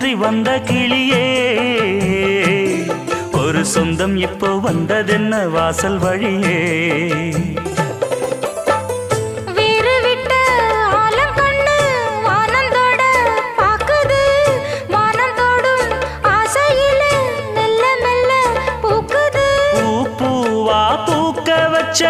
அந்தி வந்த கிளியே ஒரு சொந்தம் இப்போ வந்ததென்ன வாசல் வழியே பூக்க வச்ச